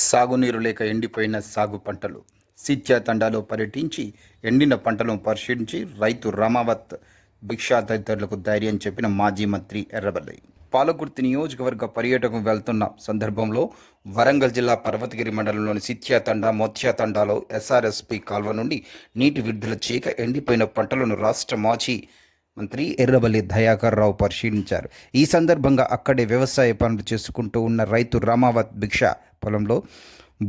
సాగునీరు లేక ఎండిపోయిన సాగు పంటలు. సిత్యా తండాలో పర్యటించి ఎండిన పంటలను పరిశీలించి రైతు రమావత్ భిక్షా తదితరులకు ధైర్యం చెప్పిన మాజీ మంత్రి ఎర్రబెల్లి. పాలకుర్తి నియోజకవర్గ పర్యటనకు వెళ్తున్న సందర్భంలో వరంగల్ జిల్లా పర్వతగిరి మండలంలోని సిత్యా తండా, మొత్యా తండాలో ఎస్ఆర్ఎస్పీ కాల్వ నుండి నీటి విడుదల చేయక ఎండిపోయిన పంటలను రాష్ట్ర మాజీ మంత్రి ఎర్రబెల్లి దయాకర్ రావు పరిశీలించారు. ఈ సందర్భంగా అక్కడే వ్యవసాయ పనులు చేసుకుంటూ ఉన్న రైతు రామావత్ భిక్ష పొలంలో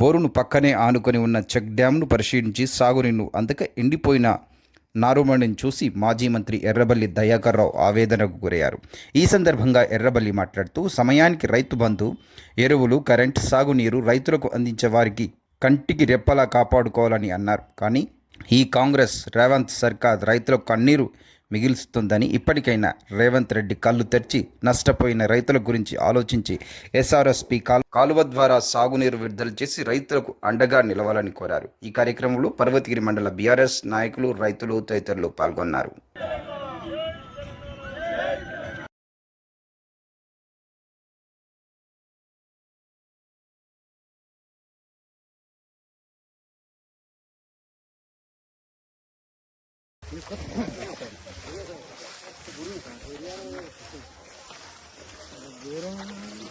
బోరును పక్కనే ఆనుకొని ఉన్న చెక్ డ్యాంను పరిశీలించి సాగునీరు అందక ఎండిపోయిన నారుమడిని చూసి మాజీ మంత్రి ఎర్రబెల్లి దయాకర్ రావు ఆవేదనకు గురయ్యారు. ఈ సందర్భంగా ఎర్రబెల్లి మాట్లాడుతూ సమయానికి రైతు బంధు, ఎరువులు, కరెంట్, సాగునీరు రైతులకు అందించే వారికి కంటికి రెప్పలా కాపాడుకోవాలని అన్నారు. కానీ ఈ కాంగ్రెస్ రేవంత్ సర్కార్ రైతులకు కన్నీరు మిగిల్స్తుందని, ఇప్పటికైనా రేవంత్ రెడ్డి కళ్ళు తెరిచి నష్టపోయిన రైతుల గురించి ఆలోచించి ఎస్ఆర్ఎస్పీ కాలువ ద్వారా సాగునీరు విడుదల చేసి రైతులకు అండగా నిలవాలని కోరారు. ఈ కార్యక్రమంలో పర్వతగిరి మండల బీఆర్ఎస్ నాయకులు, రైతులు తదితరులు పాల్గొన్నారు.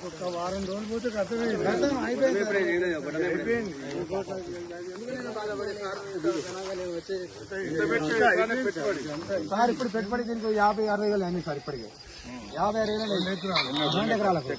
ఒక వారం రోజులు పోతే అయిపోయింది. సార్ ఇప్పుడు పెట్టుబడి దీనికి 50-60 వేలు అయింది సార్. ఇప్పటికే 50-60 వేలు 2 ఎకరాలకు